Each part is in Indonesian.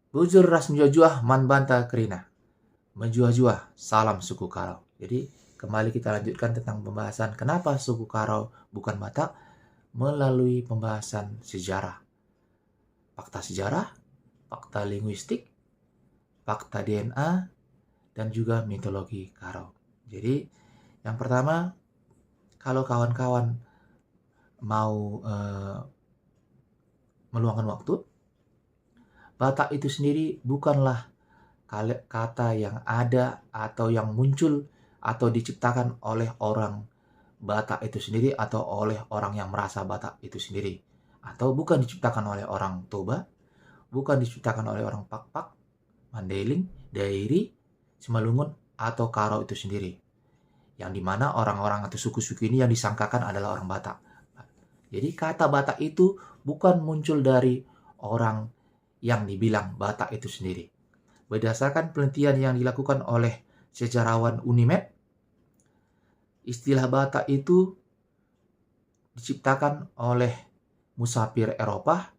Bujur ras menjuah-juah man banta kerina. Menjuah-juah, salam suku Karau. Jadi kembali kita lanjutkan tentang pembahasan kenapa suku Karau bukan Batak melalui pembahasan sejarah. Fakta sejarah, fakta linguistik, fakta DNA, dan juga mitologi Karau. Jadi yang pertama, kalau kawan-kawan mau meluangkan waktu, Batak itu sendiri bukanlah kata yang ada atau yang muncul atau diciptakan oleh orang Batak itu sendiri atau oleh orang yang merasa Batak itu sendiri. Atau bukan diciptakan oleh orang Toba, bukan diciptakan oleh orang Pakpak, Mandailing, Dairi, Simalungun, atau Karo itu sendiri. Yang dimana orang-orang atau suku-suku ini yang disangkakan adalah orang Batak. Jadi kata Batak itu bukan muncul dari orang yang dibilang Batak itu sendiri. Berdasarkan penelitian yang dilakukan oleh sejarawan Unimed, istilah Batak itu diciptakan oleh musafir Eropa,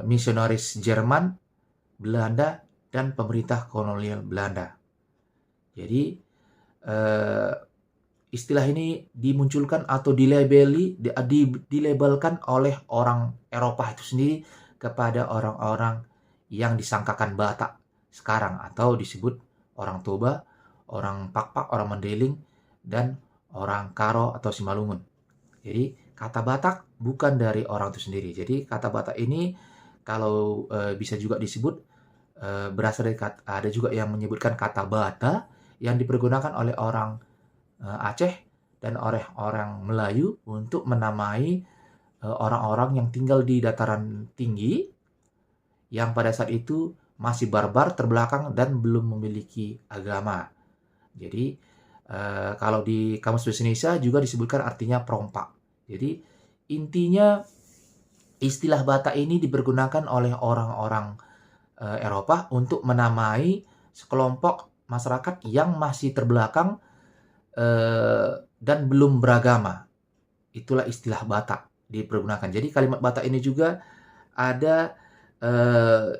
misionaris Jerman, Belanda, dan pemerintah kolonial Belanda. Jadi istilah ini dimunculkan atau dilabelkan oleh orang Eropa itu sendiri kepada orang-orang yang disangkakan Batak sekarang atau disebut orang Toba, orang Pakpak, orang Mandailing, dan orang Karo atau Simalungun. Jadi kata Batak bukan dari orang itu sendiri. Jadi kata Batak ini kalau bisa juga disebut berasal dari ada juga yang menyebutkan kata Bata yang dipergunakan oleh orang Aceh dan oleh orang Melayu untuk menamai orang-orang yang tinggal di dataran tinggi yang pada saat itu masih barbar, terbelakang, dan belum memiliki agama. Jadi kalau di Kamus Bahasa Indonesia juga disebutkan artinya perompak. Jadi intinya istilah Batak ini dipergunakan oleh orang-orang Eropa untuk menamai sekelompok masyarakat yang masih terbelakang dan belum beragama. Itulah istilah Batak dipergunakan. Jadi kalimat Batak ini juga ada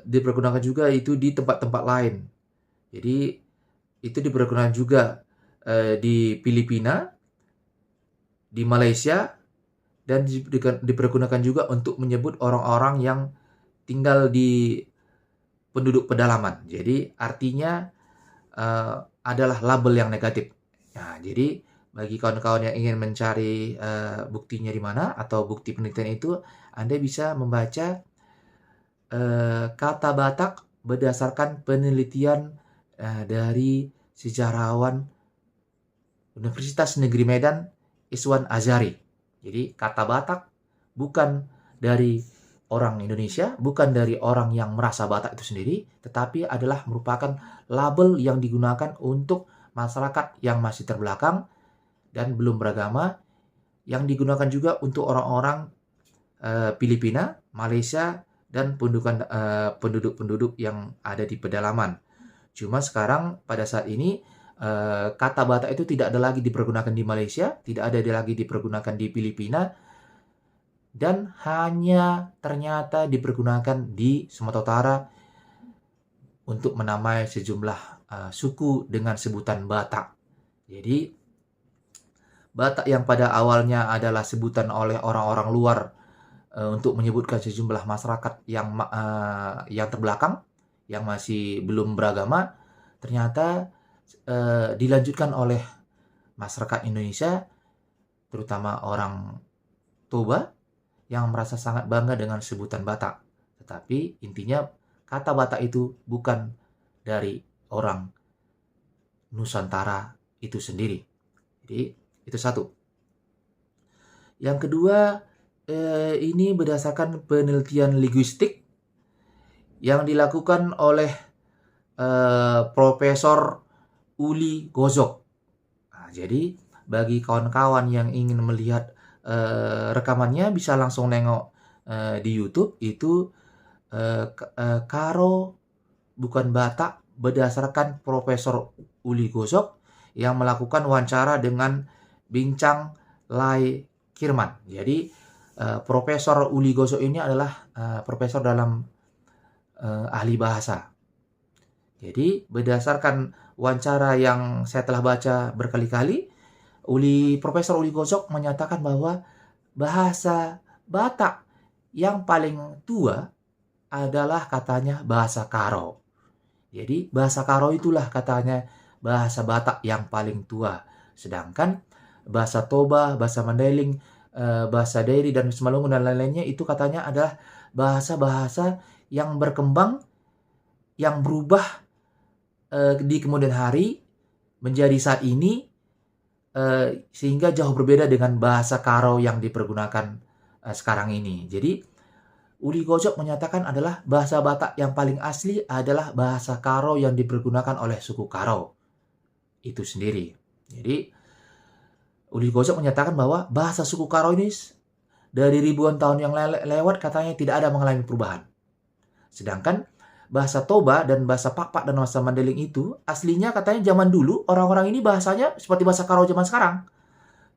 dipergunakan juga itu di tempat-tempat lain. Jadi itu dipergunakan juga di Filipina, di Malaysia, dan dipergunakan juga untuk menyebut orang-orang yang tinggal di penduduk pedalaman. Jadi artinya adalah label yang negatif. Nah, jadi bagi kawan-kawan yang ingin mencari buktinya di mana atau bukti penelitian itu, Anda bisa membaca kata Batak berdasarkan penelitian dari sejarawan Universitas Negeri Medan, Iswan Azari. Jadi kata Batak bukan dari orang Indonesia, bukan dari orang yang merasa Batak itu sendiri, tetapi adalah merupakan label yang digunakan untuk masyarakat yang masih terbelakang dan belum beragama, yang digunakan juga untuk orang-orang Filipina, Malaysia, dan penduduk-penduduk yang ada di pedalaman. Cuma sekarang pada saat ini kata Batak itu tidak ada lagi dipergunakan di Malaysia, tidak ada lagi dipergunakan di Filipina, dan hanya ternyata dipergunakan di Sumatera Utara untuk menamai sejumlah suku dengan sebutan Batak. Jadi Batak yang pada awalnya adalah sebutan oleh orang-orang luar untuk menyebutkan sejumlah masyarakat yang terbelakang, yang masih belum beragama, ternyata dilanjutkan oleh masyarakat Indonesia, terutama orang Toba, yang merasa sangat bangga dengan sebutan Batak. Tetapi intinya kata Batak itu bukan dari orang Nusantara itu sendiri. Jadi itu satu. Yang kedua, ini berdasarkan penelitian linguistik yang dilakukan oleh Profesor Uli Gozok. Nah, jadi bagi kawan-kawan yang ingin melihat rekamannya bisa langsung nengok di YouTube itu Karo bukan Batak berdasarkan Profesor Uli Gozok yang melakukan wawancara dengan Bincang Lai Kirman. Jadi Profesor Uli Gozok ini adalah profesor dalam ahli bahasa. Jadi berdasarkan wawancara yang saya telah baca berkali-kali, Profesor Uli Gosok menyatakan bahwa bahasa Batak yang paling tua adalah katanya bahasa Karo. Jadi bahasa Karo itulah katanya bahasa Batak yang paling tua. Sedangkan bahasa Toba, bahasa Mandailing, bahasa Dairi dan Simalungun dan lain-lainnya itu katanya adalah bahasa-bahasa yang berkembang, yang berubah di kemudian hari menjadi saat ini, sehingga jauh berbeda dengan bahasa Karo yang dipergunakan sekarang ini. Jadi Uli Gosok menyatakan adalah bahasa Batak yang paling asli adalah bahasa Karo yang dipergunakan oleh suku Karo itu sendiri. Jadi Uli Gosok menyatakan bahwa bahasa suku Karo ini dari ribuan tahun yang lewat katanya tidak ada mengalami perubahan. Sedangkan bahasa Toba dan bahasa Pakpak dan bahasa Mandailing itu aslinya katanya zaman dulu orang-orang ini bahasanya seperti bahasa Karo zaman sekarang.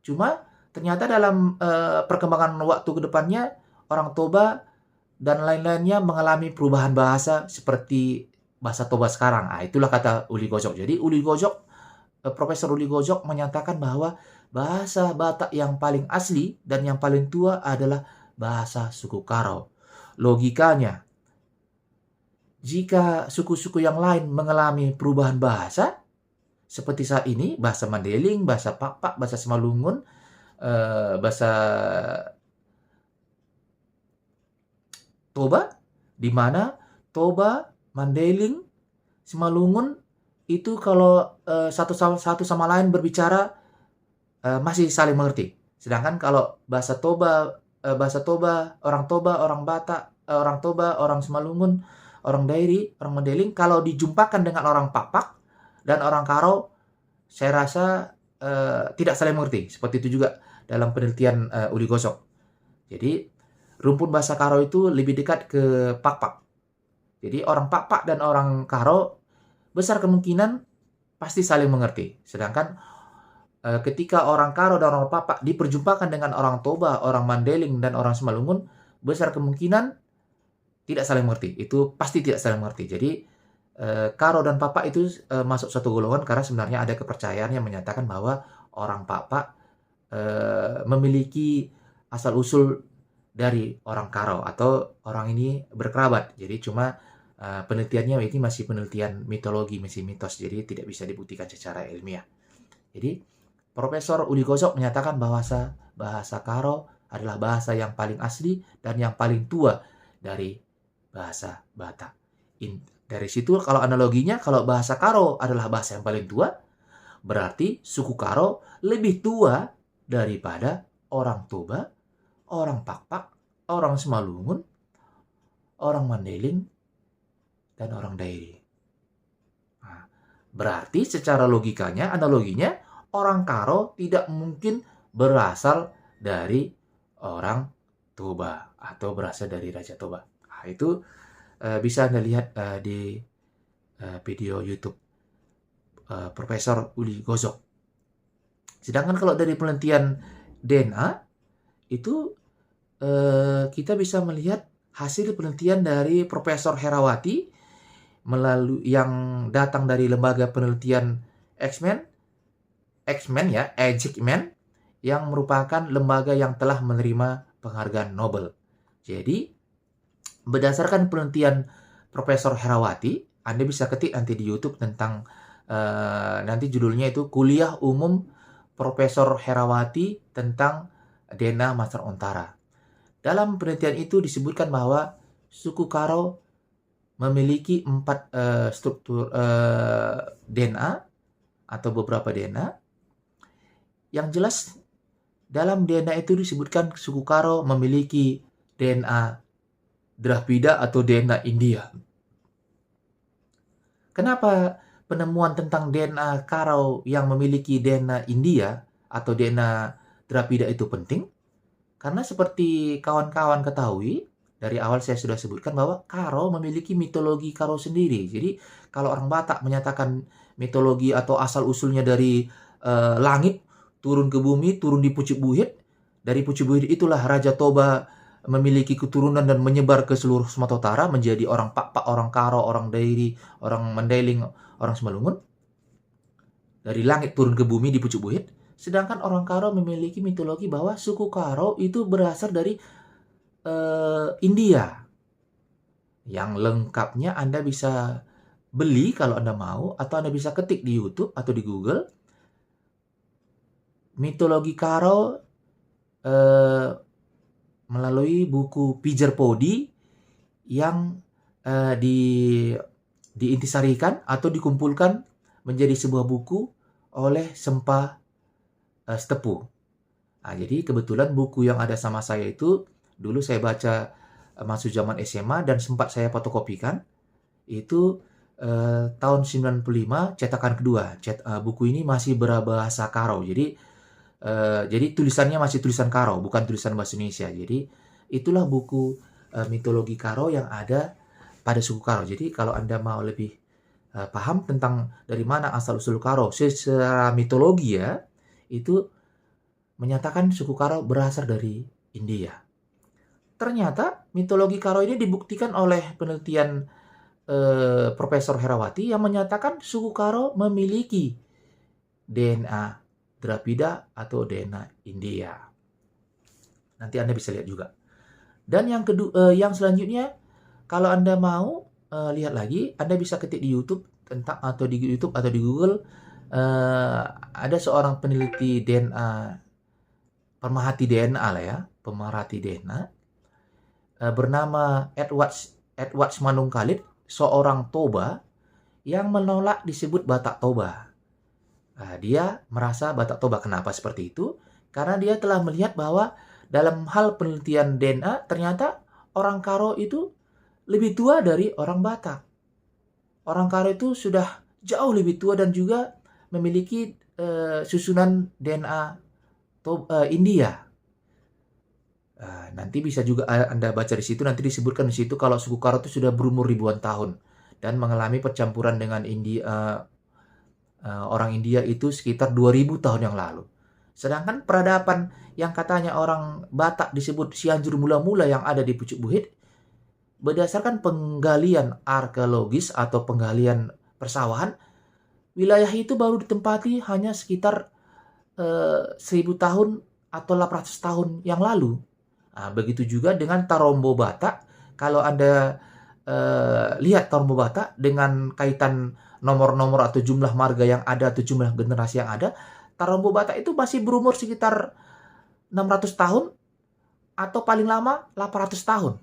Cuma ternyata dalam perkembangan waktu ke depannya orang Toba dan lain-lainnya mengalami perubahan bahasa seperti bahasa Toba sekarang. Itulah kata Uli Gosok. Jadi Profesor Uli Gosok menyatakan bahwa bahasa Batak yang paling asli dan yang paling tua adalah bahasa suku Karo. Logikanya, jika suku-suku yang lain mengalami perubahan bahasa, seperti saat ini, bahasa Mandailing, bahasa Pakpak, bahasa Simalungun, bahasa Toba, di mana Toba, Mandailing, Simalungun itu kalau satu sama lain berbicara masih saling mengerti. Sedangkan kalau bahasa Toba, orang Toba, orang Batak, orang Toba, orang Simalungun, orang Dairi, orang Mandailing, kalau dijumpakan dengan orang Pakpak dan orang Karo, saya rasa tidak saling mengerti. Seperti itu juga dalam penelitian Uli Gosok. Jadi rumpun bahasa Karo itu lebih dekat ke Pakpak. Jadi orang Pakpak dan orang Karo besar kemungkinan pasti saling mengerti. Sedangkan ketika orang Karo dan orang Pakpak diperjumpakan dengan orang Toba, orang Mandailing dan orang Simalungun, besar kemungkinan tidak saling mengerti. Itu pasti tidak saling mengerti. Jadi Karo dan Pakpak itu masuk satu golongan karena sebenarnya ada kepercayaan yang menyatakan bahwa orang Pakpak memiliki asal-usul dari orang Karo atau orang ini berkerabat. Jadi cuma penelitiannya ini masih penelitian mitologi, masih mitos. Jadi tidak bisa dibuktikan secara ilmiah. Jadi Profesor Uli Gosok menyatakan bahasa Karo adalah bahasa yang paling asli dan yang paling tua dari bahasa Batak. Dari situ kalau analoginya, kalau bahasa Karo adalah bahasa yang paling tua, berarti suku Karo lebih tua daripada orang Toba, orang Pakpak, orang Simalungun, orang Mandailing, dan orang Dairi. Nah, berarti secara logikanya, analoginya, orang Karo tidak mungkin berasal dari orang Toba atau berasal dari Raja Toba. Nah, itu bisa Anda lihat di video YouTube Profesor Uli Gosok. Sedangkan kalau dari penelitian DNA, itu kita bisa melihat hasil penelitian dari Profesor Herawati melalui yang datang dari lembaga penelitian Eijkman yang merupakan lembaga yang telah menerima penghargaan Nobel. Jadi berdasarkan penelitian Profesor Herawati, Anda bisa ketik nanti di YouTube tentang nanti judulnya itu Kuliah Umum Profesor Herawati tentang DNA Master Ontara. Dalam penelitian itu disebutkan bahwa suku Karo memiliki 4 struktur DNA atau beberapa DNA. Yang jelas dalam DNA itu disebutkan suku Karo memiliki DNA Dravida atau DNA India. Kenapa penemuan tentang DNA Karo yang memiliki DNA India atau DNA Dravida itu penting? Karena seperti kawan-kawan ketahui, dari awal saya sudah sebutkan bahwa Karo memiliki mitologi Karo sendiri. Jadi kalau orang Batak menyatakan mitologi atau asal-usulnya dari langit, turun ke bumi, turun di Pucuk Buhit. Dari Pucuk Buhit itulah Raja Toba memiliki keturunan dan menyebar ke seluruh Sumatera Utara menjadi orang Pak-Pak, orang Karo, orang Dairi, orang Mandailing, orang Simalungun. Dari langit turun ke bumi di Pucuk Buhit. Sedangkan orang Karo memiliki mitologi bahwa suku Karo itu berasal dari India. Yang lengkapnya Anda bisa beli kalau Anda mau, atau Anda bisa ketik di YouTube atau di Google. Mitologi Karo melalui buku Pijer Podi yang diintisarikan atau dikumpulkan menjadi sebuah buku oleh Sempa Stepu. Nah, jadi kebetulan buku yang ada sama saya itu dulu saya baca masuk zaman SMA dan sempat saya fotokopikan. Itu tahun 95 cetakan kedua. Buku ini masih berbahasa Karo. Jadi tulisannya masih tulisan Karo, bukan tulisan bahasa Indonesia. Jadi itulah buku mitologi Karo yang ada pada suku Karo. Jadi kalau Anda mau lebih paham tentang dari mana asal-usul Karo secara mitologi ya, itu menyatakan suku Karo berasal dari India. Ternyata mitologi Karo ini dibuktikan oleh penelitian Profesor Herawati yang menyatakan suku Karo memiliki DNA Dravida atau DNA India. Nanti Anda bisa lihat juga. Dan yang kedua, yang selanjutnya, kalau Anda mau lihat lagi, Anda bisa ketik di YouTube atau di YouTube atau di Google. Ada seorang peneliti DNA, pemerhati DNA lah ya, pemerhati DNA, bernama Edward Manungkalit, seorang Toba yang menolak disebut Batak Toba. Dia merasa Batak Toba. Kenapa seperti itu? Karena dia telah melihat bahwa dalam hal penelitian DNA ternyata orang Karo itu lebih tua dari orang Batak. Orang Karo itu sudah jauh lebih tua dan juga memiliki susunan DNA India. Nanti bisa juga Anda baca di situ, nanti disebutkan di situ kalau suku Karo itu sudah berumur ribuan tahun dan mengalami percampuran dengan orang India itu sekitar 2000 tahun yang lalu. Sedangkan peradaban yang katanya orang Batak disebut Cianjur mula-mula yang ada di Pucuk Buhit, berdasarkan penggalian arkeologis atau penggalian persawahan, wilayah itu baru ditempati hanya sekitar 1000 tahun atau 800 tahun yang lalu. Begitu juga dengan Tarombo Batak. Kalau Anda lihat Tarombo Batak dengan kaitan nomor-nomor atau jumlah marga yang ada atau jumlah generasi yang ada, Tarombo Batak itu masih berumur sekitar 600 tahun atau paling lama 800 tahun.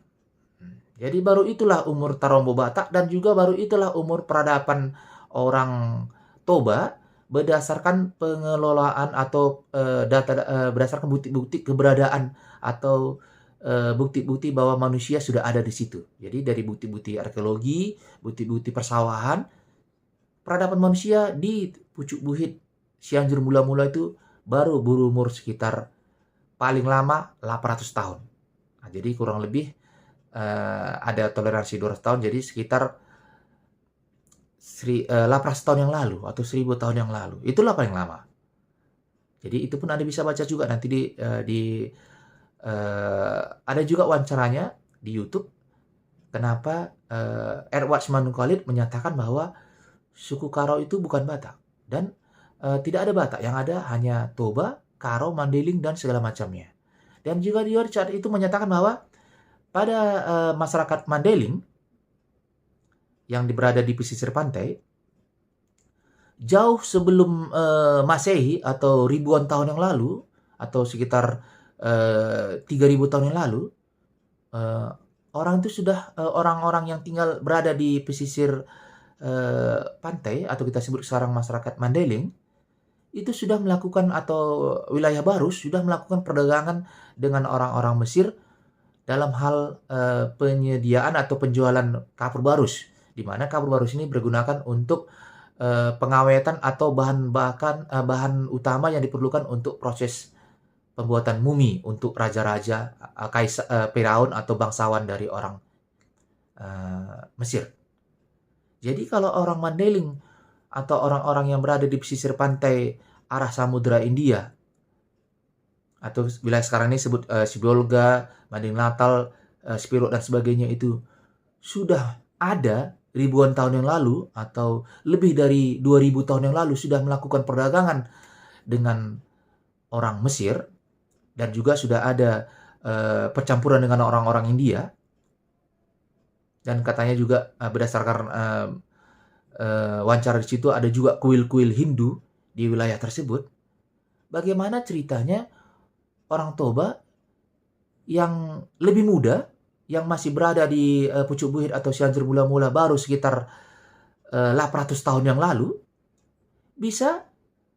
Jadi baru itulah umur Tarombo Batak dan juga baru itulah umur peradaban orang Toba berdasarkan pengelolaan atau berdasarkan bukti-bukti keberadaan atau bukti-bukti bahwa manusia sudah ada di situ. Jadi dari bukti-bukti arkeologi, bukti-bukti persawahan, peradaban manusia di Pucuk Buhit, Cianjur mula-mula itu baru berumur sekitar paling lama 800 tahun. Jadi kurang lebih ada toleransi 200 tahun, jadi sekitar 800 tahun yang lalu atau 1000 tahun yang lalu. Itulah paling lama. Jadi itu pun Anda bisa baca juga nanti ada juga wawancaranya di YouTube. Kenapa Edward Manungkalit menyatakan bahwa suku Karo itu bukan Batak dan tidak ada Batak, yang ada hanya Toba, Karo, Mandailing dan segala macamnya. Dan juga dia saat itu menyatakan bahwa pada masyarakat Mandailing yang berada di pesisir pantai, jauh sebelum Masehi atau ribuan tahun yang lalu atau sekitar 3000 tahun yang lalu, orang itu sudah orang-orang yang tinggal berada di pesisir pantai atau kita sebut sekarang masyarakat Mandailing itu sudah melakukan, atau wilayah baru sudah melakukan perdagangan dengan orang-orang Mesir dalam hal penyediaan atau penjualan kapur barus, di mana kapur barus ini bergunakan untuk pengawetan atau bahan utama yang diperlukan untuk proses pembuatan mumi untuk raja-raja, kaisar, Firaun atau bangsawan dari orang Mesir. Jadi kalau orang Mandailing atau orang-orang yang berada di pesisir pantai arah Samudra India atau wilayah sekarang ini sebut Sibolga, Mading Natal, Spiro dan sebagainya itu sudah ada ribuan tahun yang lalu atau lebih dari 2000 tahun yang lalu sudah melakukan perdagangan dengan orang Mesir, dan juga sudah ada percampuran dengan orang-orang India, dan katanya juga berdasarkan wawancara di situ ada juga kuil-kuil Hindu di wilayah tersebut. Bagaimana ceritanya orang Toba yang lebih muda, yang masih berada di Pucuk Buhit atau Cianjur mula-mula baru sekitar 800 tahun yang lalu, bisa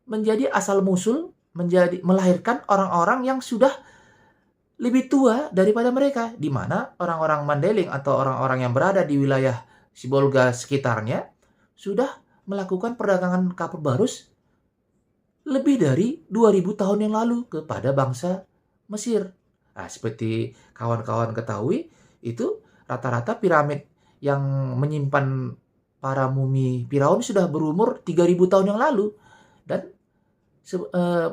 menjadi asal musul, melahirkan orang-orang yang sudah lebih tua daripada mereka, di mana orang-orang Mandailing atau orang-orang yang berada di wilayah Sibolga sekitarnya sudah melakukan perdagangan kapur barus lebih dari 2000 tahun yang lalu kepada bangsa Mesir. Nah, seperti kawan-kawan ketahui, itu rata-rata piramid yang menyimpan para mumi Firaun sudah berumur 3000 tahun yang lalu, dan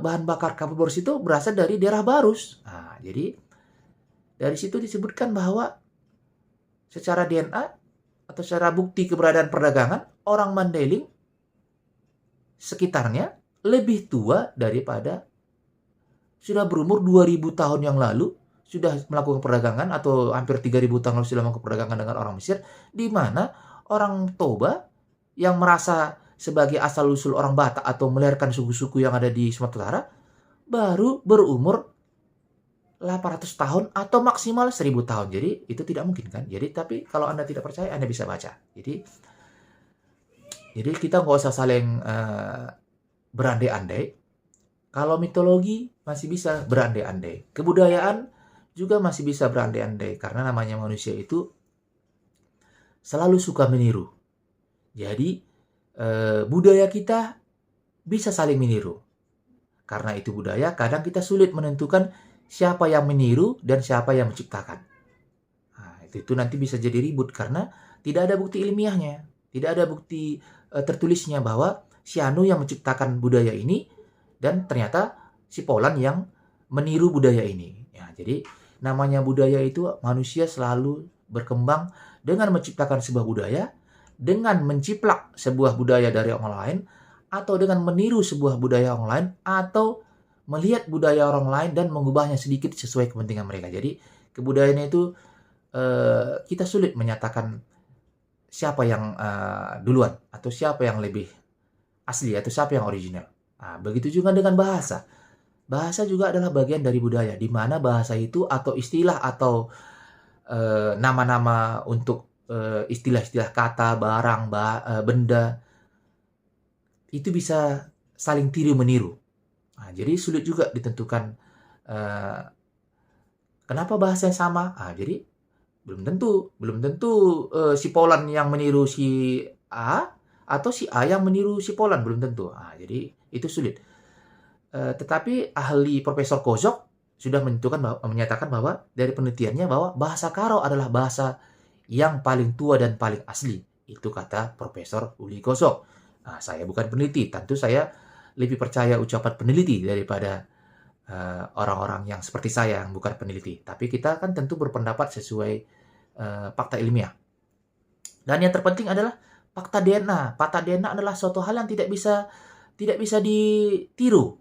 bahan bakar kapur barus itu berasal dari daerah Barus. Nah, jadi dari situ disebutkan bahwa secara DNA atau secara bukti keberadaan perdagangan, orang Mandailing sekitarnya lebih tua daripada sudah berumur 2000 tahun yang lalu sudah melakukan perdagangan, atau hampir 3000 tahun lalu sudah melakukan perdagangan dengan orang Mesir, di mana orang Toba yang merasa sebagai asal-usul orang Batak atau melahirkan suku-suku yang ada di Sumatera Utara baru berumur 800 tahun atau maksimal 1000 tahun. Jadi itu tidak mungkin kan. Jadi tapi kalau Anda tidak percaya, Anda bisa baca. Jadi kita nggak usah saling berandai-andai. Kalau mitologi masih bisa berandai-andai. Kebudayaan juga masih bisa berandai-andai, karena namanya manusia itu selalu suka meniru. Jadi budaya kita bisa saling meniru. Karena itu budaya, kadang kita sulit menentukan siapa yang meniru dan siapa yang menciptakan. Nah, itu nanti bisa jadi ribut karena tidak ada bukti ilmiahnya, tidak ada bukti tertulisnya bahwa si Anu yang menciptakan budaya ini dan ternyata si Polan yang meniru budaya ini. Ya, jadi namanya budaya itu, manusia selalu berkembang dengan menciptakan sebuah budaya, dengan menciplak sebuah budaya dari orang lain, atau dengan meniru sebuah budaya orang lain, atau melihat budaya orang lain dan mengubahnya sedikit sesuai kepentingan mereka. Jadi kebudayaan itu kita sulit menyatakan siapa yang duluan, atau siapa yang lebih asli, atau siapa yang original. Nah, begitu juga dengan bahasa. Bahasa juga adalah bagian dari budaya, di mana bahasa itu atau istilah atau nama-nama untuk istilah-istilah kata, barang, benda, itu bisa saling tiru-meniru. Nah, jadi sulit juga ditentukan kenapa bahasanya sama. Nah, jadi belum tentu si Polan yang meniru si A atau si A yang meniru si Polan, belum tentu. Nah, jadi itu sulit. Tetapi ahli Profesor Kozok sudah menyatakan bahwa dari penelitiannya bahwa bahasa Karo adalah bahasa yang paling tua dan paling asli. Itu kata Profesor Uli Kozok. Nah, saya bukan peneliti, tentu saya lebih percaya ucapan peneliti daripada orang-orang yang seperti saya yang bukan peneliti. Tapi kita kan tentu berpendapat sesuai fakta ilmiah. Dan yang terpenting adalah fakta DNA. Fakta DNA adalah suatu hal yang tidak bisa ditiru.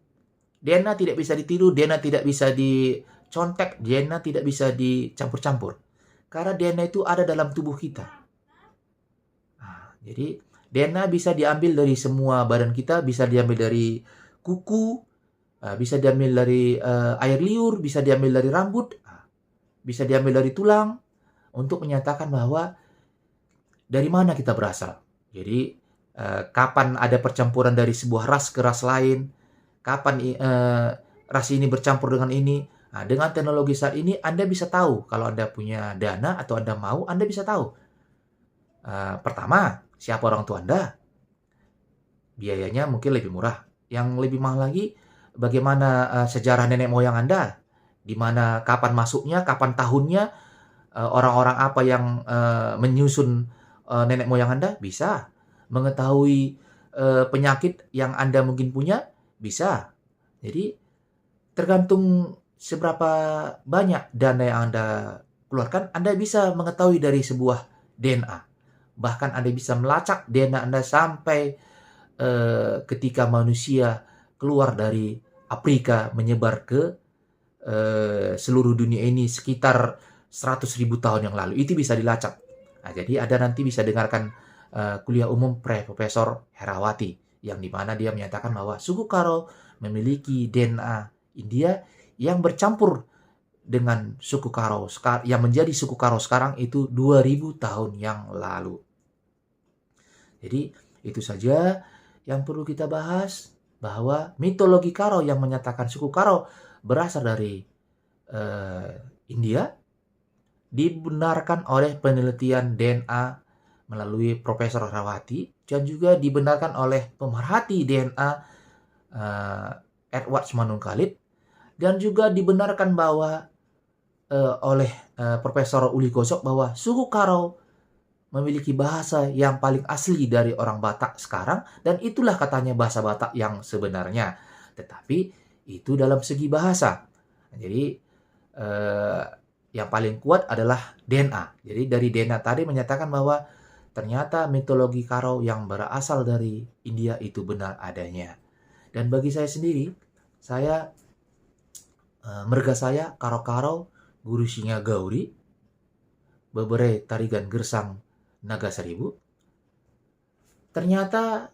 DNA tidak bisa ditiru, DNA tidak bisa dicontek, DNA tidak bisa dicampur-campur. Karena DNA itu ada dalam tubuh kita. Nah, jadi DNA bisa diambil dari semua badan kita, bisa diambil dari kuku, bisa diambil dari air liur, bisa diambil dari rambut, bisa diambil dari tulang, untuk menyatakan bahwa dari mana kita berasal. Jadi kapan ada percampuran dari sebuah ras ke ras lain, kapan ras ini bercampur dengan ini. Nah, dengan teknologi saat ini Anda bisa tahu, kalau Anda punya dana atau Anda mau, Anda bisa tahu. Pertama, siapa orang tua Anda? Biayanya mungkin lebih murah. Yang lebih mahal lagi, bagaimana sejarah nenek moyang Anda? Di mana, kapan masuknya, kapan tahunnya, orang-orang apa yang menyusun nenek moyang Anda? Bisa. Mengetahui penyakit yang Anda mungkin punya? Bisa. Jadi tergantung seberapa banyak dana yang Anda keluarkan, Anda bisa mengetahui dari sebuah DNA. Bahkan Anda bisa melacak DNA Anda sampai ketika manusia keluar dari Afrika menyebar ke seluruh dunia ini sekitar 100.000 tahun yang lalu. Itu bisa dilacak. Nah, jadi Anda nanti bisa dengarkan kuliah umum Profesor Herawati, yang dimana dia menyatakan bahwa suku Karo memiliki DNA India yang bercampur dengan suku Karo yang menjadi suku Karo sekarang itu 2000 tahun yang lalu. Jadi itu saja yang perlu kita bahas, bahwa mitologi Karo yang menyatakan suku Karo berasal dari India dibenarkan oleh penelitian DNA melalui Profesor Herawati, dan juga dibenarkan oleh pemerhati DNA Edward Manungkalit, dan juga dibenarkan bahwa oleh Profesor Uli Gosok bahwa suku Karo memiliki bahasa yang paling asli dari orang Batak sekarang, dan itulah katanya bahasa Batak yang sebenarnya. Tetapi itu dalam segi bahasa. Jadi yang paling kuat adalah DNA. Jadi dari DNA tadi menyatakan bahwa ternyata mitologi Karo yang berasal dari India itu benar adanya. Dan bagi saya sendiri, merga saya Karo-Karo Guru Singa Gauri, Bebere Tarigan Gersang Naga Seribu. Ternyata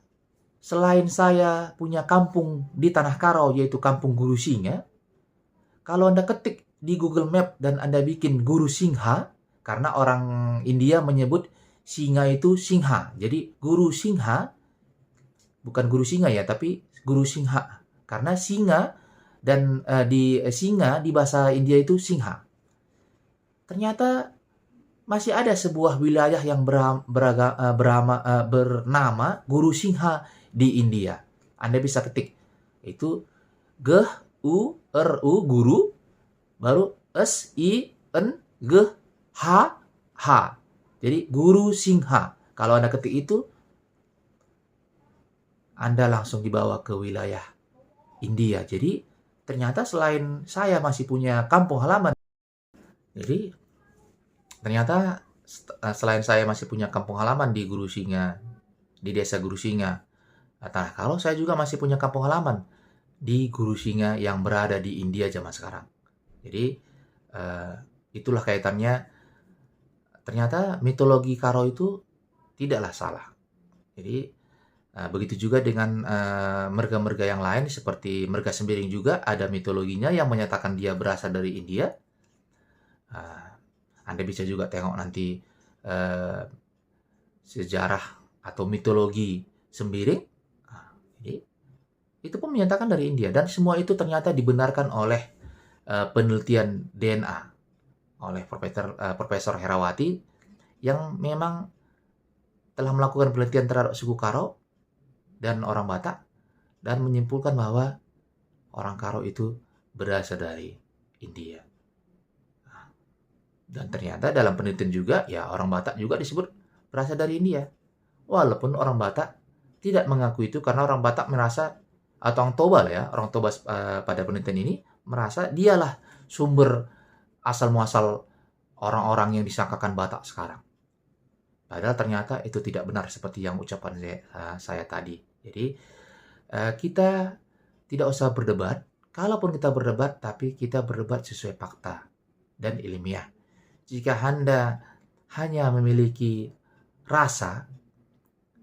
selain saya punya kampung di Tanah Karo, yaitu Kampung Guru Singa, kalau Anda ketik di Google Map dan Anda bikin Guru Singha, karena orang India menyebut singa itu Singha. Jadi Guru Singha, bukan Guru Singa ya, tapi Guru Singha. Karena singa dan singa di bahasa India itu Singha. Ternyata masih ada sebuah wilayah yang bernama Guru Singha di India. Anda bisa ketik. Itu G-U-R-U, Guru, baru S-I-N-G-H-H. Jadi Guru Singha. Kalau Anda ketik itu, Anda langsung dibawa ke wilayah India. Jadi ternyata selain saya masih punya kampung halaman. Jadi ternyata selain saya masih punya kampung halaman di Guru Singa, di desa Guru Singa, nah, kalau saya juga masih punya kampung halaman di Guru Singa yang berada di India zaman sekarang. Jadi itulah kaitannya. Ternyata mitologi Karo itu tidaklah salah. Jadi begitu juga dengan merga-merga yang lain, seperti merga Sembiring juga ada mitologinya yang menyatakan dia berasal dari India. Anda bisa juga tengok nanti sejarah atau mitologi Sembiring. Jadi itu pun menyatakan dari India, dan semua itu ternyata dibenarkan oleh penelitian DNA oleh Profesor Herawati, yang memang telah melakukan penelitian terhadap suku Karo dan orang Batak, dan menyimpulkan bahwa orang Karo itu berasal dari India. Dan ternyata dalam penelitian juga, ya orang Batak juga disebut berasal dari India. Walaupun orang Batak tidak mengaku itu, karena orang Batak merasa, atau orang Toba lah ya, orang Toba pada penelitian ini merasa dialah sumber asal-muasal orang-orang yang disangkakan Batak sekarang. Padahal ternyata itu tidak benar seperti yang ucapan saya tadi. Jadi kita tidak usah berdebat. Kalaupun kita berdebat, tapi kita berdebat sesuai fakta dan ilmiah. Jika Anda hanya memiliki rasa,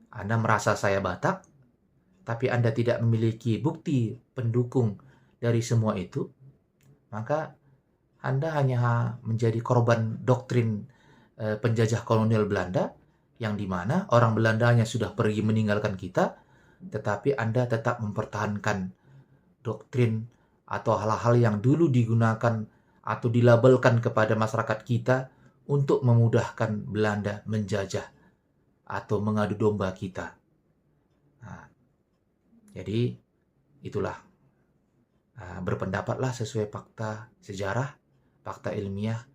Anda merasa saya Batak, tapi Anda tidak memiliki bukti pendukung dari semua itu, maka Anda hanya menjadi korban doktrin penjajah kolonial Belanda, yang dimana orang Belandanya sudah pergi meninggalkan kita, tetapi Anda tetap mempertahankan doktrin atau hal-hal yang dulu digunakan atau dilabelkan kepada masyarakat kita untuk memudahkan Belanda menjajah atau mengadu domba kita. Nah, jadi itulah, berpendapatlah sesuai fakta sejarah, fakta ilmiah,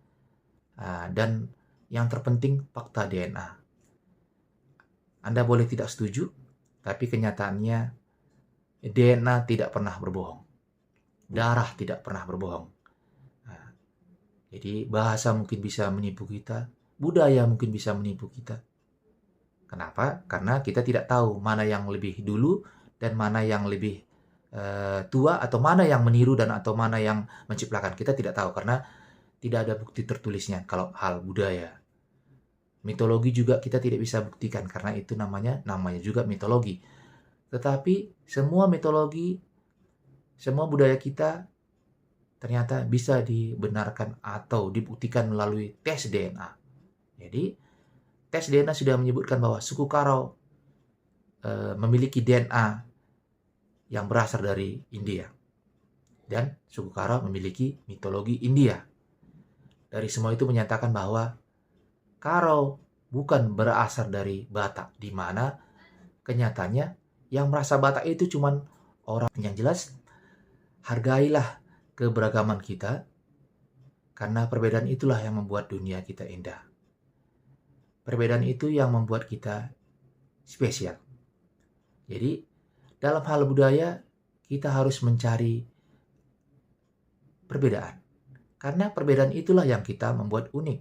dan yang terpenting fakta DNA. Anda boleh tidak setuju, tapi kenyataannya DNA tidak pernah berbohong. darah tidak pernah berbohong. Nah, jadi bahasa mungkin bisa menipu kita, budaya mungkin bisa menipu kita. Kenapa? Karena kita tidak tahu mana yang lebih dulu dan mana yang lebih tua, atau mana yang meniru dan atau mana yang menciptakan. Kita tidak tahu karena tidak ada bukti tertulisnya kalau hal budaya. Mitologi juga kita tidak bisa buktikan karena itu namanya juga mitologi. Tetapi semua mitologi, semua budaya kita ternyata bisa dibenarkan atau dibuktikan melalui tes DNA. Jadi tes DNA sudah menyebutkan bahwa suku Karo memiliki DNA yang berasal dari India. Dan suku Karo memiliki mitologi India. Dari semua itu menyatakan bahwa Karo bukan berasal dari Batak, di mana kenyataannya yang merasa Batak itu cuman orang. Yang jelas, hargailah keberagaman kita, karena perbedaan itulah yang membuat dunia kita indah. Perbedaan itu yang membuat kita spesial. Jadi, dalam hal budaya, kita harus mencari perbedaan. Karena perbedaan itulah yang kita membuat unik.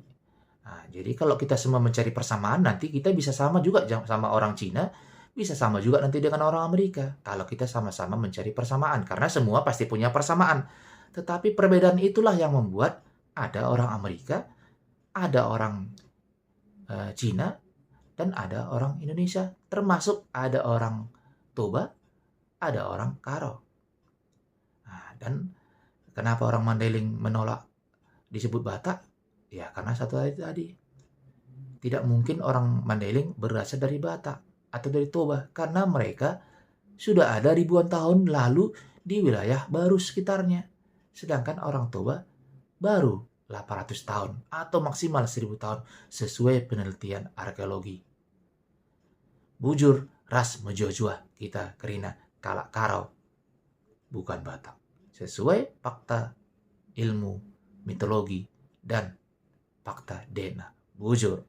Nah, jadi kalau kita semua mencari persamaan, nanti kita bisa sama juga sama orang Cina, bisa sama juga nanti dengan orang Amerika. Kalau kita sama-sama mencari persamaan, karena semua pasti punya persamaan. Tetapi perbedaan itulah yang membuat ada orang Amerika, ada orang Cina, dan ada orang Indonesia. Termasuk ada orang Toba, ada orang Karo. Nah, dan kenapa orang Mandailing menolak disebut Batak? Ya karena satu tadi. Tidak mungkin orang Mandailing berasal dari Batak atau dari Toba, karena mereka sudah ada ribuan tahun lalu di wilayah baru sekitarnya. Sedangkan orang Toba baru 800 tahun atau maksimal 1000 tahun sesuai penelitian arkeologi. Bujur ras mejojua kita kerina kalak Karo bukan Batak, sesuai fakta ilmu mitologi dan fakta DNA. Bujur.